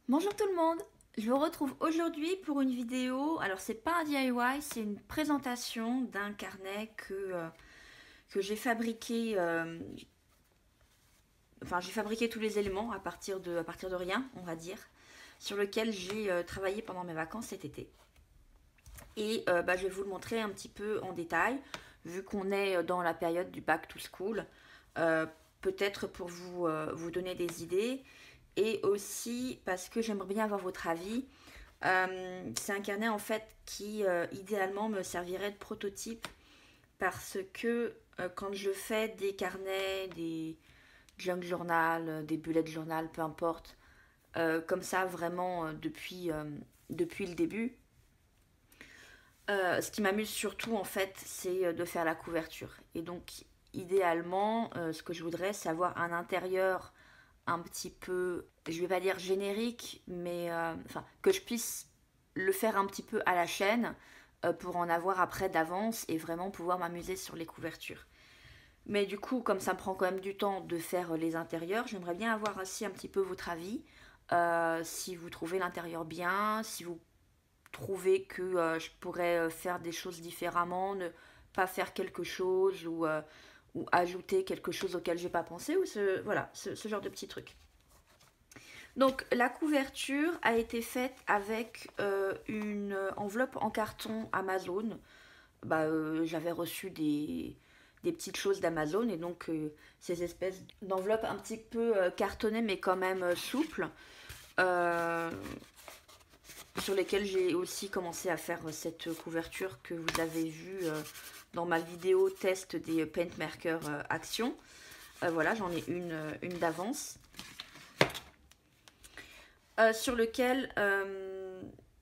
Bonjour tout le monde, je vous retrouve aujourd'hui pour une vidéo. Alors c'est pas un DIY, c'est une présentation d'un carnet que j'ai fabriqué. Enfin j'ai fabriqué tous les éléments à partir de rien, on va dire, sur lequel j'ai travaillé pendant mes vacances cet été. Et je vais vous le montrer un petit peu en détail, vu qu'on est dans la période du back to school. Euh, Peut-être pour vous donner des idées et aussi parce que j'aimerais bien avoir votre avis. C'est un carnet en fait qui idéalement me servirait de prototype parce que quand je fais des carnets, des junk journal, des bullet journal, peu importe, comme ça vraiment depuis le début, ce qui m'amuse surtout en fait c'est de faire la couverture. Et donc idéalement ce que je voudrais c'est avoir un intérieur un petit peu, je vais pas dire générique, mais enfin que je puisse le faire un petit peu à la chaîne pour en avoir après d'avance et vraiment pouvoir m'amuser sur les couvertures. Mais du coup, comme ça me prend quand même du temps de faire les intérieurs, j'aimerais bien avoir aussi un petit peu votre avis. Si vous trouvez l'intérieur bien, si vous trouvez que je pourrais faire des choses différemment, ne pas faire quelque chose ou ajouter quelque chose auquel j'ai pas pensé, ou voilà, ce genre de petits trucs. Donc la couverture a été faite avec une enveloppe en carton Amazon. J'avais reçu des petites choses d'Amazon et donc ces espèces d'enveloppes un petit peu cartonnées mais quand même souples, euh, sur lesquelles j'ai aussi commencé à faire cette couverture que vous avez vue dans ma vidéo test des paint markers action. Voilà, j'en ai une d'avance. Sur lequel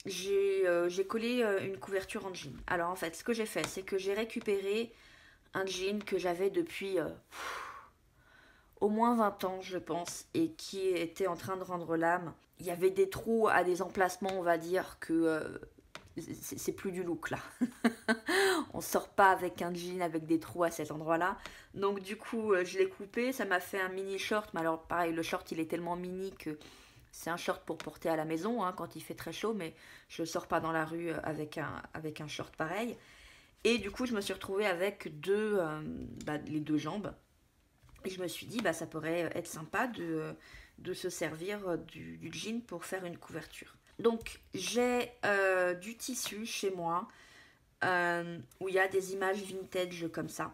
j'ai collé une couverture en jean. Alors en fait, ce que j'ai fait, c'est que j'ai récupéré un jean que j'avais depuis au moins 20 ans, je pense, et qui était en train de rendre l'âme. Il y avait des trous à des emplacements, on va dire, que c'est plus du look là. On sort pas avec un jean avec des trous à cet endroit-là. Donc du coup, je l'ai coupé, ça m'a fait un mini short, mais alors pareil, le short il est tellement mini que c'est un short pour porter à la maison hein, quand il fait très chaud, mais je ne sors pas dans la rue avec un short pareil. Et du coup, je me suis retrouvée avec les deux jambes. Et je me suis dit, ça pourrait être sympa de se servir du jean pour faire une couverture. Donc, j'ai du tissu chez moi où il y a des images vintage comme ça.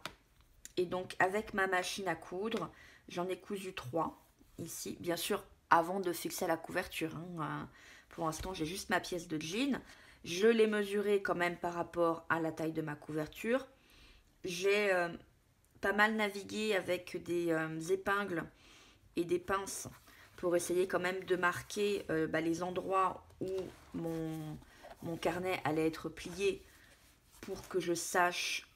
Et donc, avec ma machine à coudre, j'en ai cousu trois ici. Bien sûr, avant de fixer la couverture. Hein. Pour l'instant, j'ai juste ma pièce de jean. Je l'ai mesurée quand même par rapport à la taille de ma couverture. J'ai pas mal navigué avec des épingles et des pinces pour essayer quand même de marquer les endroits où mon carnet allait être plié pour que je sache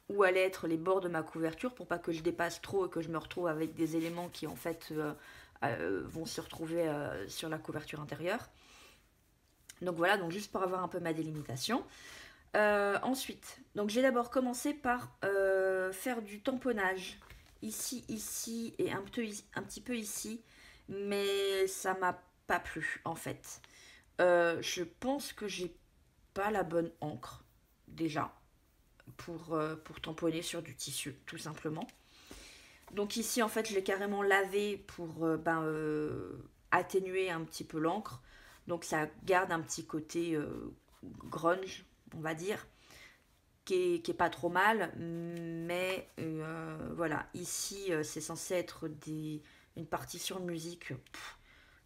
où allaient être les bords de ma couverture pour pas que je dépasse trop et que je me retrouve avec des éléments qui en fait vont se retrouver sur la couverture intérieure. Donc voilà, donc juste pour avoir un peu ma délimitation. Ensuite, donc j'ai d'abord commencé par faire du tamponnage ici, ici et un petit peu ici, mais ça m'a pas plu en fait. Je pense que j'ai pas la bonne encre déjà pour tamponner sur du tissu tout simplement. Donc ici en fait je l'ai carrément lavé pour atténuer un petit peu l'encre. Donc ça garde un petit côté grunge on va dire qui est pas trop mal, mais voilà, ici c'est censé être une partition de musique,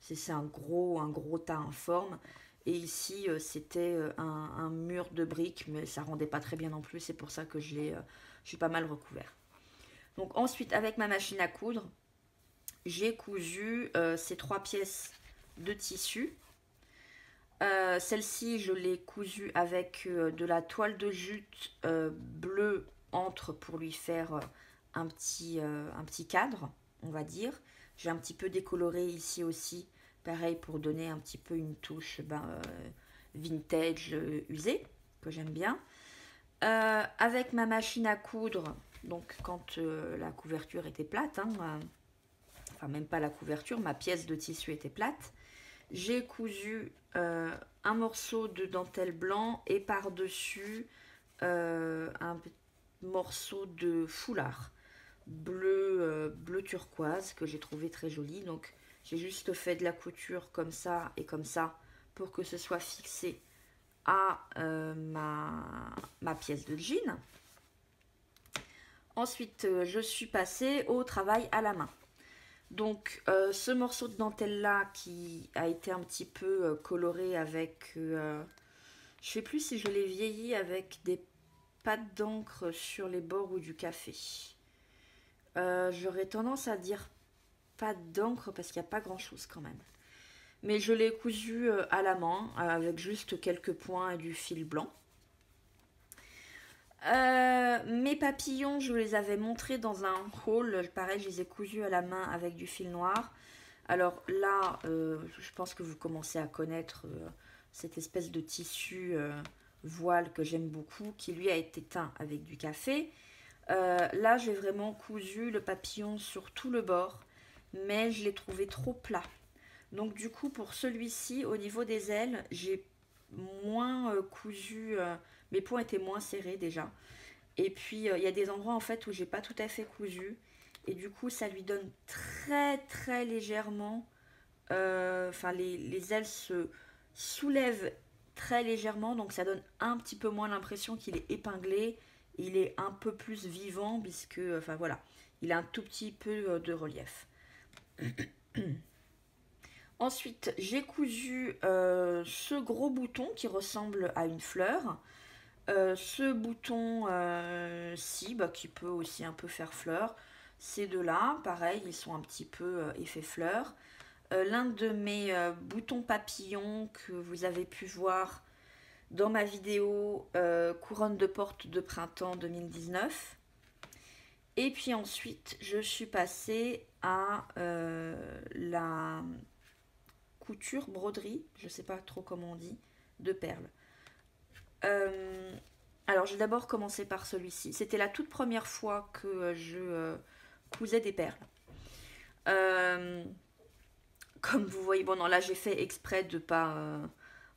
c'est un gros tas informe, et ici c'était un mur de briques, mais ça rendait pas très bien non plus, c'est pour ça que j'ai pas mal recouvert. Donc ensuite, avec ma machine à coudre, j'ai cousu ces trois pièces de tissu. Celle-ci, je l'ai cousue avec de la toile de jute bleue entre pour lui faire un petit cadre, on va dire. J'ai un petit peu décoloré ici aussi, pareil pour donner un petit peu une touche vintage usée, que j'aime bien. Avec ma machine à coudre, donc quand la couverture était plate, hein, enfin même pas la couverture, ma pièce de tissu était plate, j'ai cousu un morceau de dentelle blanc et par-dessus un morceau de foulard bleu turquoise que j'ai trouvé très joli. Donc j'ai juste fait de la couture comme ça et comme ça pour que ce soit fixé à ma pièce de jean. Ensuite, je suis passée au travail à la main. Donc, ce morceau de dentelle là qui a été un petit peu coloré avec, je sais plus si je l'ai vieilli avec des pâtes d'encre sur les bords ou du café. J'aurais tendance à dire pâte d'encre parce qu'il n'y a pas grand chose quand même. Mais je l'ai cousu à la main avec juste quelques points et du fil blanc. Mes papillons, je les avais montrés dans un haul. Pareil, je les ai cousus à la main avec du fil noir. Alors là, je pense que vous commencez à connaître cette espèce de tissu voile que j'aime beaucoup, qui lui a été teint avec du café. Là, j'ai vraiment cousu le papillon sur tout le bord, mais je l'ai trouvé trop plat. Donc du coup, pour celui-ci, au niveau des ailes, j'ai moins cousu, mes points étaient moins serrés déjà. Et puis, il y a des endroits en fait où j'ai pas tout à fait cousu. Et du coup, ça lui donne très très légèrement, enfin les ailes se soulèvent très légèrement, donc ça donne un petit peu moins l'impression qu'il est épinglé. Il est un peu plus vivant puisque, enfin voilà, il a un tout petit peu de relief. Ensuite, j'ai cousu ce gros bouton qui ressemble à une fleur. Ce bouton-ci, qui peut aussi un peu faire fleur. Ces deux-là, pareil, ils sont un petit peu effet fleur. L'un de mes boutons papillons que vous avez pu voir dans ma vidéo couronne de porte de printemps 2019. Et puis ensuite, je suis passée à la couture broderie, je sais pas trop comment on dit, de perles. Alors j'ai d'abord commencé par celui-ci. C'était la toute première fois que je cousais des perles. Comme vous voyez, bon non là j'ai fait exprès de pas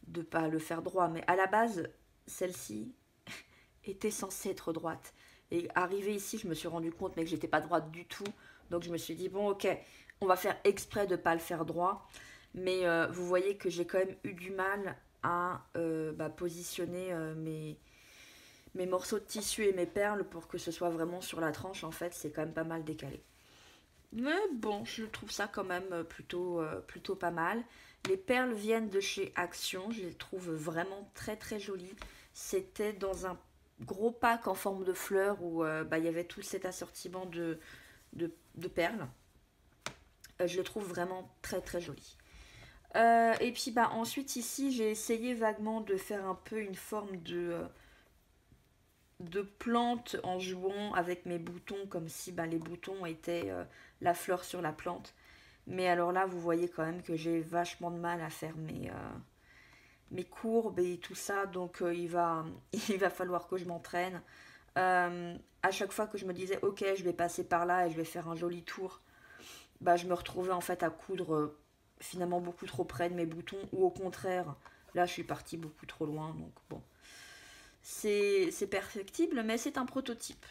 le faire droit, mais à la base celle-ci était censée être droite. Et arrivé ici, je me suis rendu compte mais que j'étais pas droite du tout. Donc je me suis dit bon ok, on va faire exprès de pas le faire droit. Mais vous voyez que j'ai quand même eu du mal à positionner mes morceaux de tissu et mes perles pour que ce soit vraiment sur la tranche. En fait, c'est quand même pas mal décalé. Mais bon, je trouve ça quand même plutôt pas mal. Les perles viennent de chez Action. Je les trouve vraiment très très jolies. C'était dans un gros pack en forme de fleurs où il y avait tout cet assortiment de perles. Je les trouve vraiment très très jolies. Et puis ensuite ici j'ai essayé vaguement de faire un peu une forme de plante en jouant avec mes boutons comme si les boutons étaient la fleur sur la plante. Mais alors là vous voyez quand même que j'ai vachement de mal à faire mes courbes et tout ça, donc il va falloir que je m'entraîne. À chaque fois que je me disais ok je vais passer par là et je vais faire un joli tour, je me retrouvais en fait à coudre finalement beaucoup trop près de mes boutons, ou au contraire là je suis partie beaucoup trop loin, donc bon c'est perfectible mais c'est un prototype.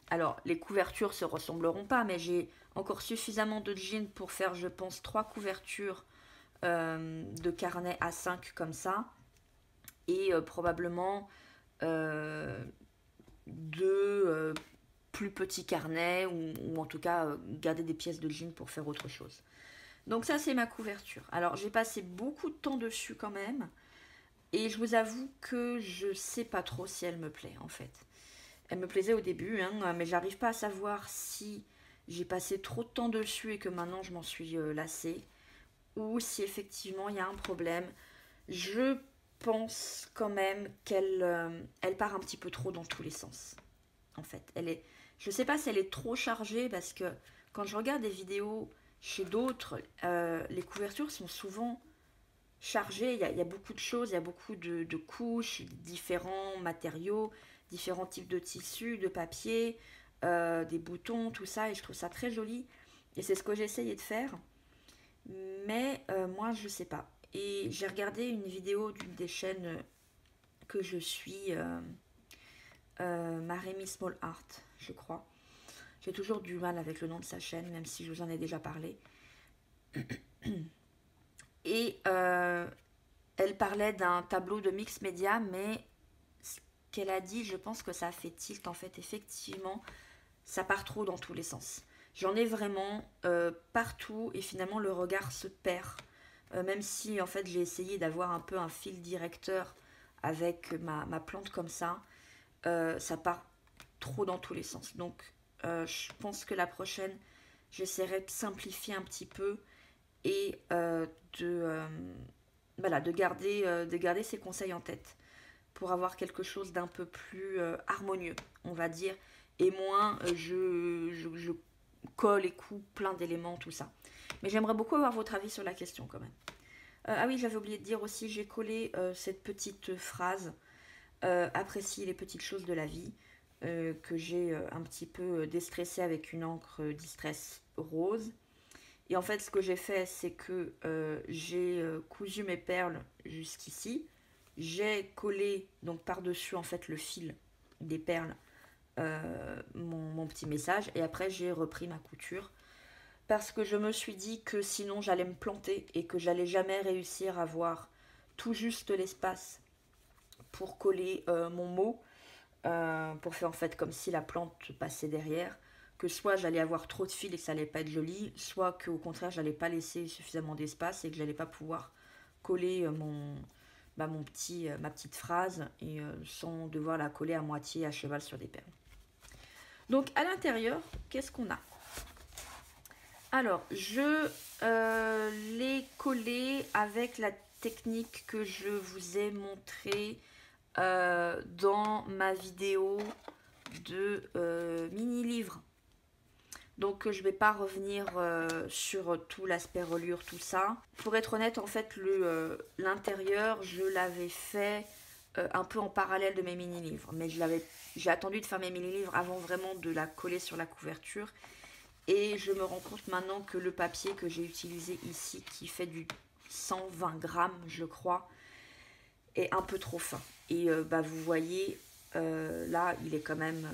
Alors les couvertures se ressembleront pas, mais j'ai encore suffisamment de jeans pour faire je pense 3 couvertures de carnet A5 comme ça, et probablement deux plus petits carnets, ou en tout cas garder des pièces de jeans pour faire autre chose. Donc ça c'est ma couverture. Alors j'ai passé beaucoup de temps dessus quand même, et je vous avoue que je sais pas trop si elle me plaît en fait. Elle me plaisait au début, mais j'arrive pas à savoir si j'ai passé trop de temps dessus et que maintenant je m'en suis lassée, ou si effectivement il y a un problème. Je pense quand même qu'elle part un petit peu trop dans tous les sens. En fait, je sais pas si elle est trop chargée, parce que quand je regarde des vidéos chez d'autres, les couvertures sont souvent chargées. Il y a beaucoup de choses, il y a beaucoup de couches, différents matériaux, différents types de tissus, de papier, des boutons, tout ça, et je trouve ça très joli. Et c'est ce que j'ai essayé de faire. Mais moi, je sais pas. et j'ai regardé une vidéo d'une des chaînes que je suis, Maremi Small Art, je crois. J'ai toujours du mal avec le nom de sa chaîne, même si je vous en ai déjà parlé. Et elle parlait d'un tableau de mix média, mais ce qu'elle a dit, je pense que ça a fait tilt. En fait, effectivement, ça part trop dans tous les sens. J'en ai vraiment partout et finalement le regard se perd. Même si en fait j'ai essayé d'avoir un peu un fil directeur avec ma plante comme ça, ça part trop dans tous les sens. Donc je pense que la prochaine, j'essaierai de simplifier un petit peu et voilà, de garder ces conseils en tête pour avoir quelque chose d'un peu plus harmonieux, on va dire, et moins je colle et coupe plein d'éléments, tout ça. Mais j'aimerais beaucoup avoir votre avis sur la question quand même. Ah oui, j'avais oublié de dire aussi, j'ai collé cette petite phrase apprécie les petites choses de la vie, que j'ai un petit peu déstressée avec une encre Distress rose. Et en fait, ce que j'ai fait, c'est que j'ai cousu mes perles jusqu'ici. J'ai collé donc par-dessus en fait le fil des perles mon petit message. Et après, j'ai repris ma couture. Parce que je me suis dit que sinon, j'allais me planter et que j'allais jamais réussir à avoir tout juste l'espace pour coller mon mot. Pour faire en fait comme si la plante passait derrière. Que soit j'allais avoir trop de fils et que ça allait pas être joli, soit qu'au contraire j'allais pas laisser suffisamment d'espace et que j'allais pas pouvoir coller ma petite phrase et sans devoir la coller à moitié à cheval sur des perles. Donc à l'intérieur, qu'est-ce qu'on a? Alors je l'ai collé avec la technique que je vous ai montrée dans ma vidéo de mini-livre. Donc je vais pas revenir sur tout l'aspect reliure, tout ça. Pour être honnête, en fait, l'intérieur, je l'avais fait un peu en parallèle de mes mini-livres. Mais j'ai attendu de faire mes mini-livres avant vraiment de la coller sur la couverture. Et je me rends compte maintenant que le papier que j'ai utilisé ici, qui fait du 120 grammes, je crois, est un peu trop fin. Et vous voyez, là, il est quand même...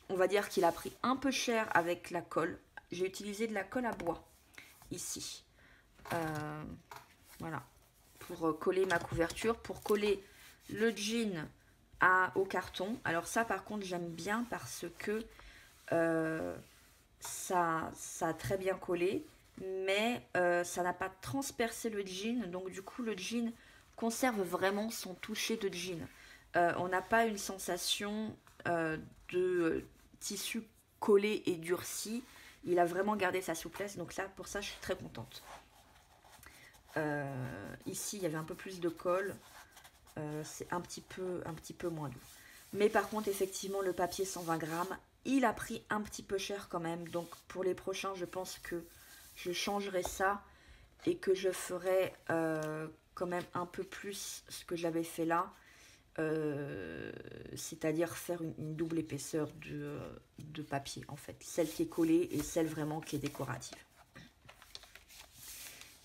on va dire qu'il a pris un peu cher avec la colle. J'ai utilisé de la colle à bois, ici. Voilà. Pour coller ma couverture, pour coller le jean au carton. Alors ça, par contre, j'aime bien parce que ça a très bien collé. Mais ça n'a pas transpercé le jean. Donc du coup, le jean conserve vraiment son toucher de jean. On n'a pas une sensation de tissu collé et durci. Il a vraiment gardé sa souplesse. Donc là, pour ça, je suis très contente. Ici, il y avait un peu plus de colle. C'est un petit peu moins doux. Mais par contre, effectivement, le papier 120 grammes, il a pris un petit peu cher quand même. Donc pour les prochains, je pense que je changerai ça et que je ferai quand même un peu plus ce que j'avais fait là. C'est-à-dire faire une double épaisseur de papier en fait. Celle qui est collée et celle vraiment qui est décorative.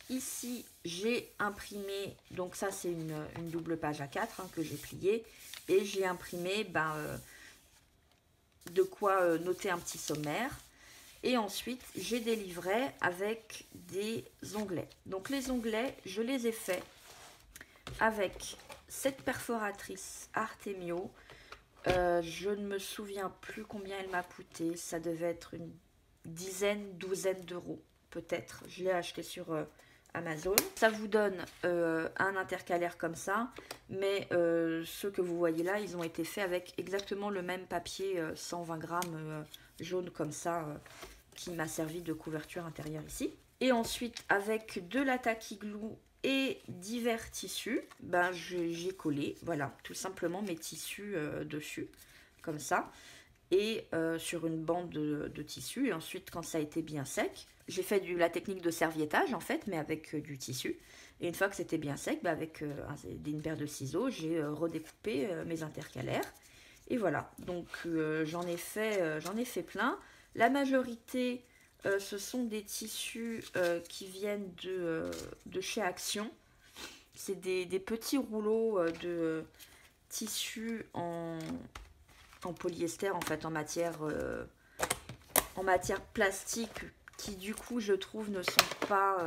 Ici, j'ai imprimé, donc ça c'est une double page A4 que j'ai pliée. Et j'ai imprimé de quoi noter un petit sommaire. Et ensuite, j'ai des livrets avec des onglets. Donc les onglets, je les ai faits avec cette perforatrice Artemio. Je ne me souviens plus combien elle m'a coûté. Ça devait être une douzaine d'euros peut-être. Je l'ai acheté sur Amazon. Ça vous donne un intercalaire comme ça. Mais ceux que vous voyez là, ils ont été faits avec exactement le même papier 120 grammes jaune comme ça qui m'a servi de couverture intérieure ici. Et ensuite, avec de la tacky glue et divers tissus, j'ai collé, voilà, tout simplement mes tissus dessus, comme ça, et sur une bande de tissu. Et ensuite, quand ça a été bien sec, j'ai fait la technique de serviettage, en fait, mais avec du tissu. Et une fois que c'était bien sec, avec une paire de ciseaux, j'ai redécoupé mes intercalaires. Et voilà, donc j'en ai fait plein. La majorité... ce sont des tissus qui viennent de chez Action. c'est des petits rouleaux de tissu en polyester, en fait, en matière plastique, qui du coup, je trouve, ne sont pas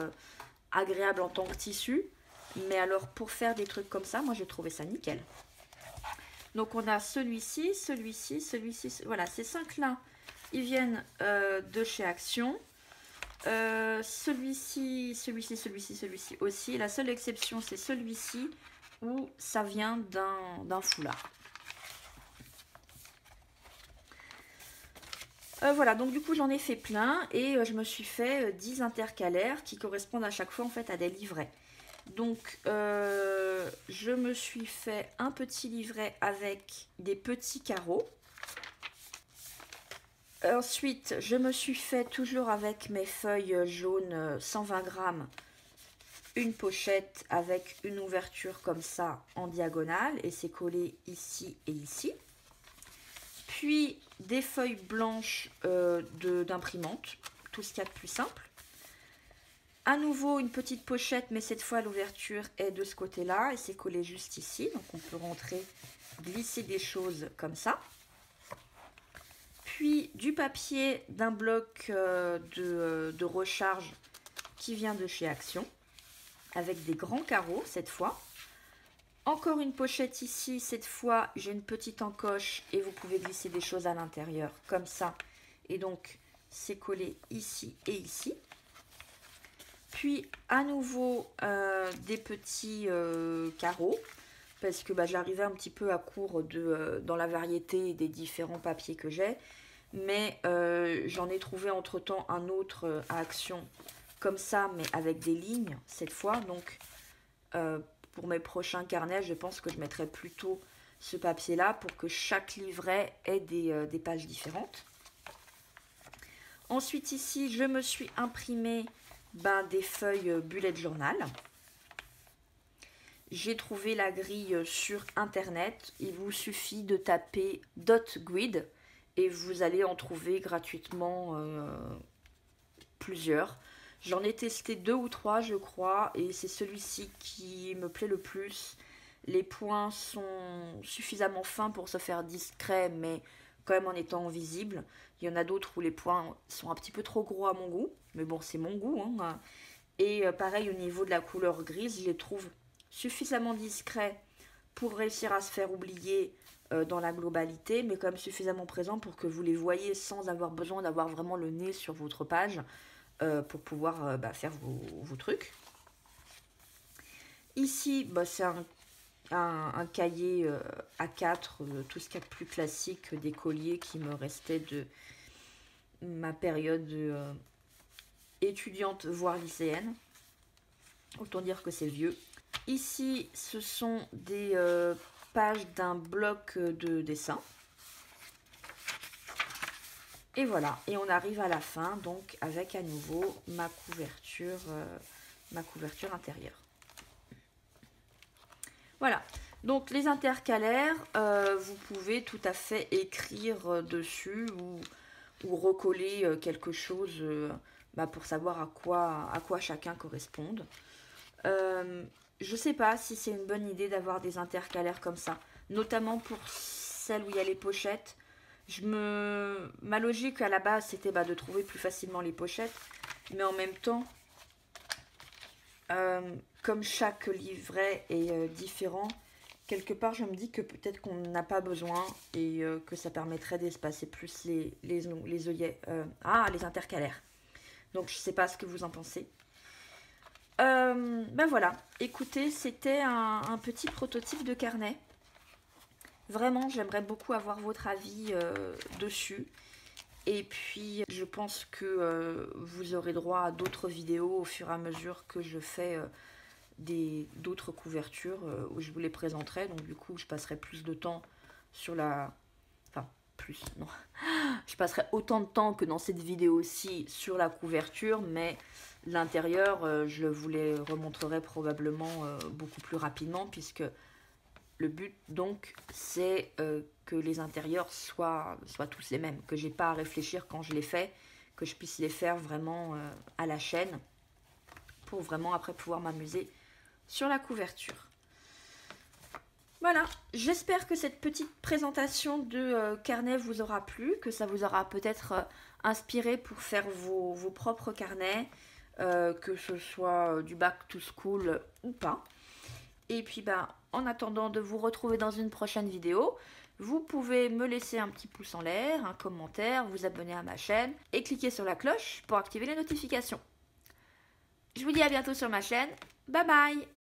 agréables en tant que tissu. Mais alors, pour faire des trucs comme ça, moi, j'ai trouvé ça nickel. Donc, on a celui-ci, celui-ci, celui-ci. Voilà, ces 5-là, ils viennent de chez Action. Celui-ci, celui-ci, celui-ci, celui-ci aussi. La seule exception, c'est celui-ci où ça vient d'un foulard. Voilà, donc du coup j'en ai fait plein et je me suis fait 10 intercalaires qui correspondent à chaque fois en fait à des livrets. Donc je me suis fait un petit livret avec des petits carreaux. Ensuite, je me suis fait, toujours avec mes feuilles jaunes 120 grammes, une pochette avec une ouverture comme ça en diagonale et c'est collé ici et ici. Puis des feuilles blanches d'imprimante, tout ce qu'il y a de plus simple. À nouveau une petite pochette, mais cette fois l'ouverture est de ce côté-là et c'est collé juste ici. Donc on peut rentrer, glisser des choses comme ça. Puis du papier d'un bloc de recharge qui vient de chez Action, avec des grands carreaux cette fois. Encore une pochette ici, cette fois j'ai une petite encoche et vous pouvez glisser des choses à l'intérieur comme ça. Et donc c'est collé ici et ici. Puis à nouveau des petits carreaux, parce que j'arrivais un petit peu à court dans la variété des différents papiers que j'ai. Mais j'en ai trouvé entre temps un autre à Action comme ça, mais avec des lignes cette fois. Donc pour mes prochains carnets, je pense que je mettrai plutôt ce papier là pour que chaque livret ait des pages différentes. Ensuite ici, je me suis imprimé des feuilles bullet journal. J'ai trouvé la grille sur internet. Il vous suffit de taper Dot Grid et vous allez en trouver gratuitement plusieurs. J'en ai testé 2 ou 3 je crois et c'est celui-ci qui me plaît le plus. Les points sont suffisamment fins pour se faire discret mais quand même en étant visible. Il y en a d'autres où les points sont un petit peu trop gros à mon goût, mais bon c'est mon goût. Hein. Et pareil au niveau de la couleur grise, je les trouve suffisamment discrets pour réussir à se faire oublier dans la globalité, mais quand même suffisamment présent pour que vous les voyez sans avoir besoin d'avoir vraiment le nez sur votre page pour pouvoir faire vos trucs. Ici, c'est un cahier A4, tout ce qu'il y a de plus classique des colliers qui me restait de ma période étudiante, voire lycéenne. Autant dire que c'est vieux. Ici, ce sont des pages d'un bloc de dessin. Et voilà, et on arrive à la fin, donc avec à nouveau ma couverture intérieure. Voilà, donc les intercalaires, vous pouvez tout à fait écrire dessus ou recoller quelque chose pour savoir à quoi chacun corresponde. Je sais pas si c'est une bonne idée d'avoir des intercalaires comme ça, notamment pour celles où il y a les pochettes. Ma logique à la base c'était de trouver plus facilement les pochettes, mais en même temps, comme chaque livret est différent, quelque part je me dis que peut-être qu'on n'a pas besoin et que ça permettrait d'espacer plus les œillets, les intercalaires. Donc je sais pas ce que vous en pensez. Voilà, écoutez, c'était un petit prototype de carnet. Vraiment, j'aimerais beaucoup avoir votre avis dessus. Et puis, je pense que vous aurez droit à d'autres vidéos au fur et à mesure que je fais d'autres couvertures où je vous les présenterai. Donc, du coup, je passerai plus de temps sur la... Enfin, plus, non. Je passerai autant de temps que dans cette vidéo-ci sur la couverture, mais l'intérieur, je vous les remontrerai probablement beaucoup plus rapidement puisque... Le but donc c'est que les intérieurs soient tous les mêmes, que j'ai pas à réfléchir quand je les fais, que je puisse les faire vraiment à la chaîne pour vraiment après pouvoir m'amuser sur la couverture. Voilà, j'espère que cette petite présentation de carnet vous aura plu, que ça vous aura peut-être inspiré pour faire vos propres carnets, que ce soit du back to school ou pas. Et puis en attendant de vous retrouver dans une prochaine vidéo, vous pouvez me laisser un petit pouce en l'air, un commentaire, vous abonner à ma chaîne et cliquer sur la cloche pour activer les notifications. Je vous dis à bientôt sur ma chaîne. Bye bye!